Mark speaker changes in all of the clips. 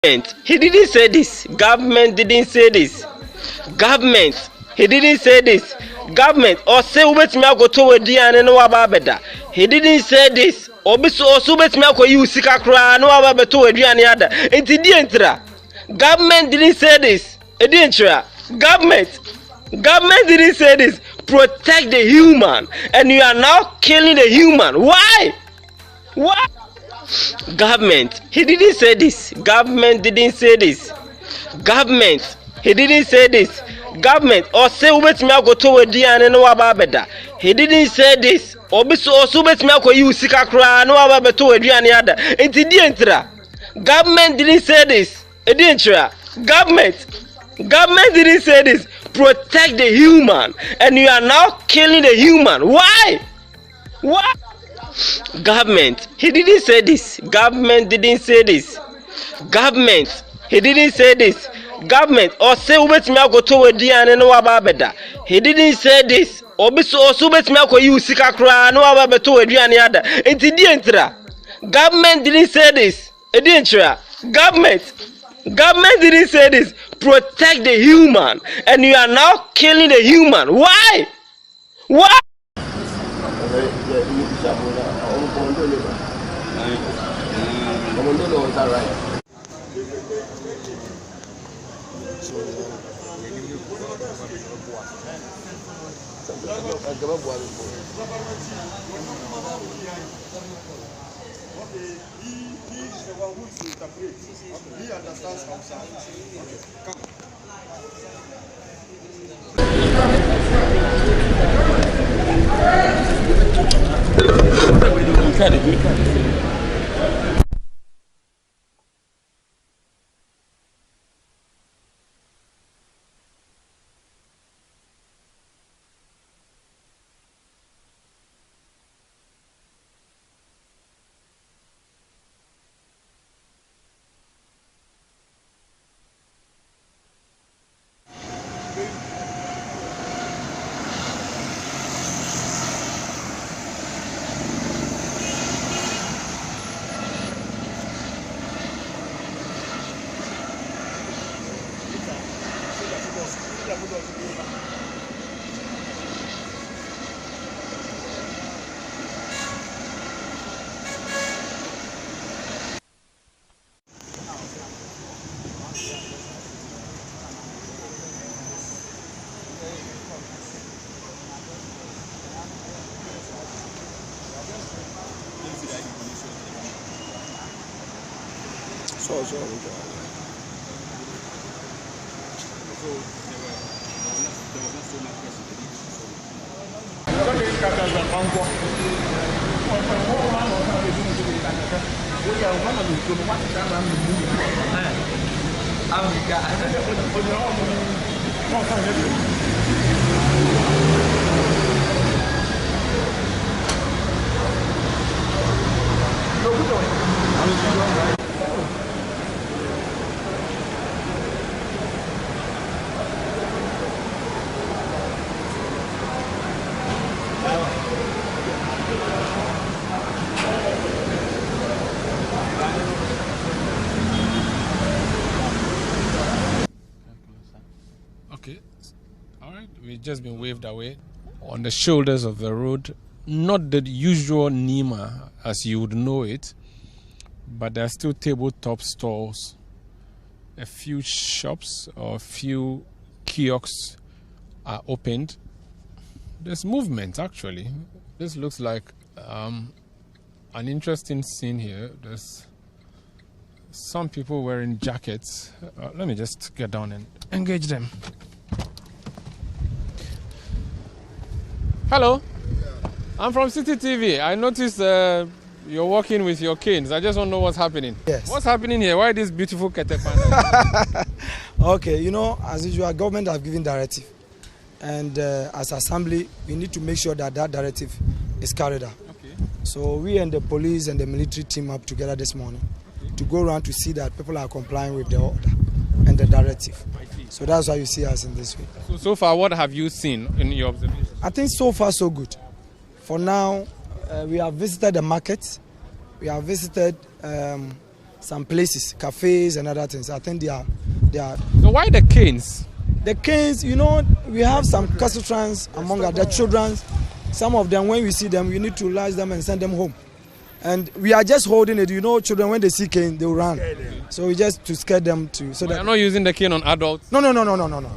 Speaker 1: He didn't say this. Government didn't say this. Government. He didn't say this. Government. Or say wait me go to Diane no ababeda. He didn't say this. Obiso also wait me go use sika kra no ababeto Diane ada. It didn't. Government didn't say this. It didn't. Government didn't say this. Protect the human, and you are now killing the human. Why? Why? Government. He didn't say this. Government didn't say this. Government. He didn't say this. Government. Or say wait me go to Diane no ababeda. He didn't say this. Obiso also wait me go use sika kra no ababeto Diane ada. It didn't. Government didn't say this. It didn't. Government didn't say this. Protect the human, and you are now killing the human. Why? Why? Government. He didn't say this. Government didn't say this. Government. He didn't say this. Government. Or say wait me go to Diane no ababeda. He didn't say this. Obiso also wait me go use sika kra no ababeto Diane ada. It didn't. Government didn't say this. It didn't. Government didn't say this. Protect the human, and you are now killing the human. Why? Why?
Speaker 2: He understands Hausa. Come.
Speaker 3: Okay, all right, we've just been waved away on the shoulders of the road. Not the usual Nima as you would know it, but there are still tabletop stalls, a few shops or a few kiosks are opened. There's movement actually. This looks like an interesting scene here. There's some people wearing jackets. Let me just get down and engage them. Hello, I'm from City TV. I noticed you're walking with your canes. I just want to know what's happening.
Speaker 4: Yes.
Speaker 3: What's happening here? Why this beautiful ketepan?
Speaker 4: Okay, you know, as usual, government have given directive. And as assembly, we need to make sure that that directive is carried out.
Speaker 3: Okay.
Speaker 4: So we and the police and the military team up together this morning to go around to see that people are complying with the order and the directive. So that's why you see us in this way.
Speaker 3: So far, what have you seen in your observation?
Speaker 4: I think so far so good. For now, we have visited the market. We have visited some places, cafes and other things. I think they are.
Speaker 3: So why the canes?
Speaker 4: The canes, you know, we have some castrans among other children. Some of them, when we see them, we need to latch them and send them home. And we are just holding it. You know, children, when they see cane, they will run. So we just to scare them to. So
Speaker 3: you're not using the cane on adults?
Speaker 4: No.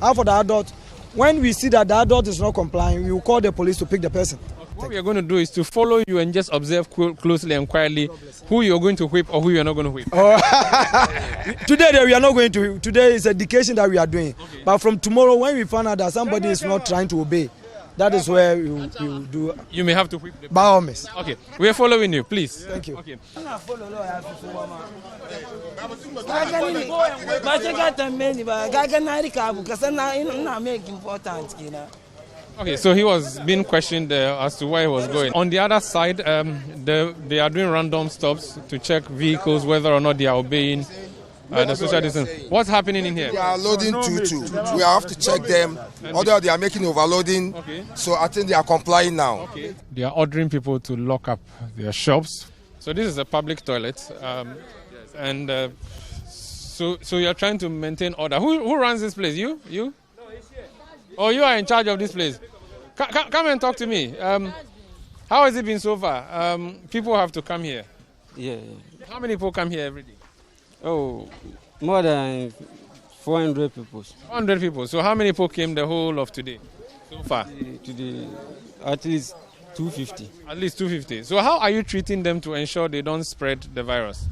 Speaker 4: How for the adult? When we see that the adult is not complying, we will call the police to pick the person.
Speaker 3: What we are going to do is to follow you and just observe closely and quietly who you're going to whip or who you're not going to whip.
Speaker 4: Today we are not going to. Today is education that we are doing. Okay. But from tomorrow, when we find out that somebody is not trying to obey, that is where we will do.
Speaker 3: You may have to whip the
Speaker 4: by all means.
Speaker 3: Okay, we are following you, please.
Speaker 4: Thank you.
Speaker 3: Okay. Okay, so he was being questioned as to where he was going. On the other side, they are doing random stops to check vehicles whether or not they are obeying the social distance. What's happening in here?
Speaker 2: They are loading tutu. We have to check them. Although they are making overloading, so I think they are complying now.
Speaker 3: Okay. They are ordering people to lock up their shops. So this is a public toilet, and so you are trying to maintain order. Who runs this place? You? No, it's here. Oh, you are in charge of this place. Come and talk to me. How has it been so far? People have to come here.
Speaker 5: Yeah.
Speaker 3: How many people come here every day?
Speaker 5: Oh, more than 400 people.
Speaker 3: 400 people. So how many people came the whole of today so far?
Speaker 5: Today, at least 250.
Speaker 3: At least 250. So how are you treating them to ensure they don't spread the virus?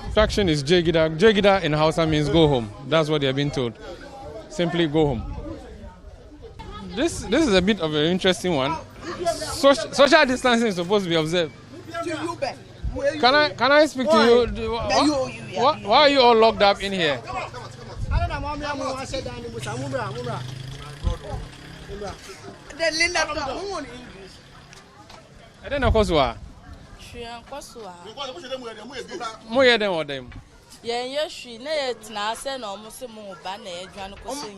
Speaker 3: Instruction is Jegida. Jegida in Hausa means go home. That's what they have been told. Simply go home. This is a bit of an interesting one. Social distancing is supposed to be observed. Can I speak to you? Why are you all locked up in here? I don't know what's what.
Speaker 6: Yeah, yes, she net now send almost a more banner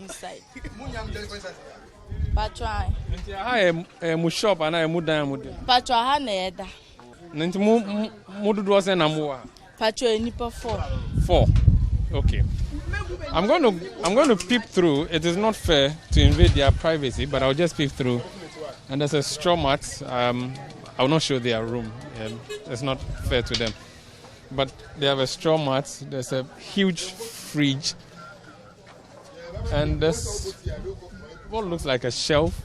Speaker 6: inside. Patry.
Speaker 3: I am shop and I am Mudam.
Speaker 6: Patra Haneda.
Speaker 3: Mudu was an amua.
Speaker 6: Patra Nipper
Speaker 3: 4. Okay. I'm going to peep through. It is not fair to invade their privacy, but I'll just peep through. And there's a straw mat. I will not show their room. It's not fair to them. But they have a straw mat. There's a huge fridge. And there's what looks like a shelf.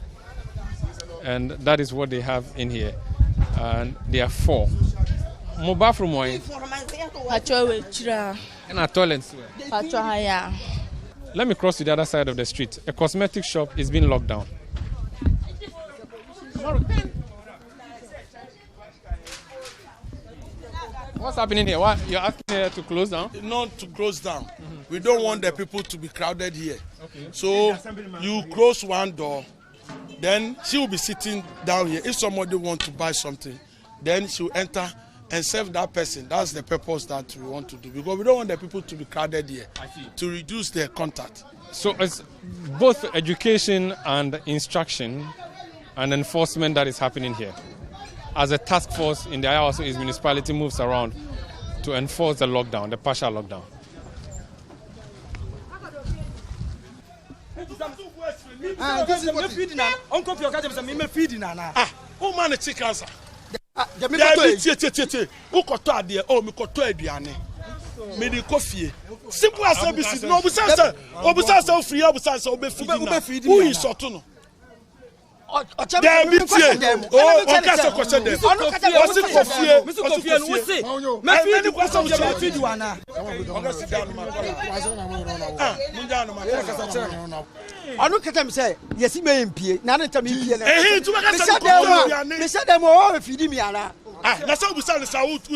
Speaker 3: And that is what they have in here. And there are 4. Mo bathroom wine. And a toilet. Let me cross to the other side of the street. A cosmetic shop is being locked down. What's happening here? What you're asking here to close down?
Speaker 7: Not to close down. We don't want the people to be crowded here. Okay. So you close one door, then she will be sitting down here. If somebody wants to buy something, then she will enter and serve that person. That's the purpose that we want to do, because we don't want the people to be crowded here. To reduce their contact.
Speaker 3: So it's both education and instruction and enforcement that is happening here. As a task force in the Ayawaso East municipality moves around to enforce the lockdown, the partial lockdown.
Speaker 7: Oh man, it's cancer. Simple as services. No, Obusansa free, Obusansa feed. Who is Sotuno? Oh, Okasa question them. What's it for fear? Mr. Kofi, who say? Many questions you feed you ana.
Speaker 8: I look at them say, yes, he may impie. None of them impie. They said them all feeding me ana.
Speaker 7: That's how we start the South.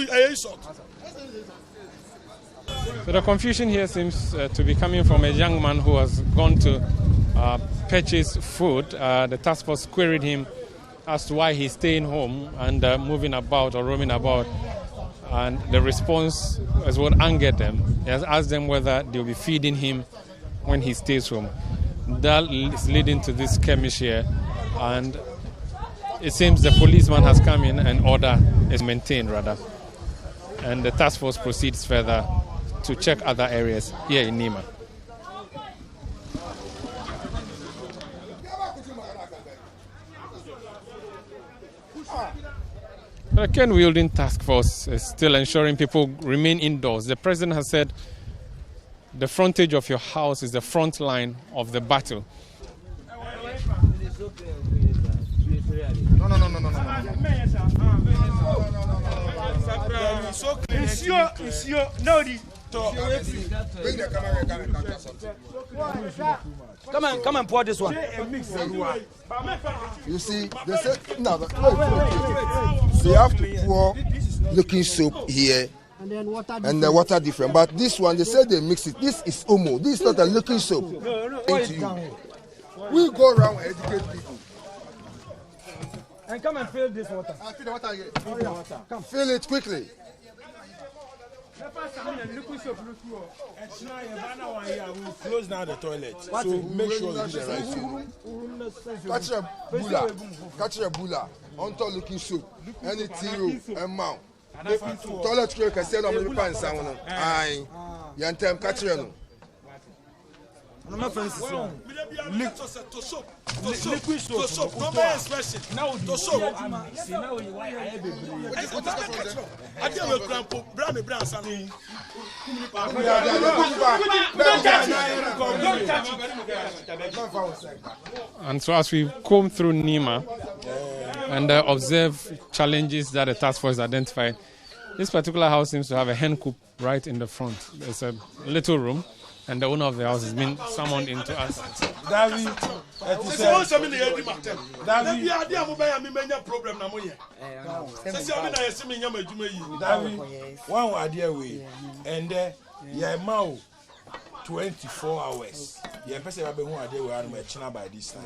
Speaker 3: So the confusion here seems to be coming from a young man who has gone to purchase food. The task force queried him as to why he's staying home and moving about or roaming about. And the response is what angered them. He has asked them whether they'll be feeding him when he stays home. That is leading to this skirmish here And it seems the policeman has come in and order is maintained rather. And the task force proceeds further to check other areas here in Nima. The Ken-wielding task force is still ensuring people remain indoors. The president has said the frontage of your house is the front line of the battle.
Speaker 4: Come and pour this one.
Speaker 2: You see, they say no. They have to pour looking soap here and the water different. But this one, they say they mix it. This is Omo. This is not a looking soap. We go around and educate people.
Speaker 4: And come and fill this water.
Speaker 2: Fill the water here. Come fill it quickly.
Speaker 7: Close now the toilet. So make sure you do the right thing.
Speaker 2: Catch a bula. On top looking soap. Any tea and mount. Toilet clear can send on the pants. Aye. Yantem catch you.
Speaker 7: Liquid soap. No more expression. Now to soap.
Speaker 3: And so as we comb through Nima and observe challenges that the task force identified, this particular house seems to have a hen coop right in the front. There's a little room, and the owner of the house has been summoned into us.
Speaker 7: And 24 hours. Yeah, person have been one day we are by this time.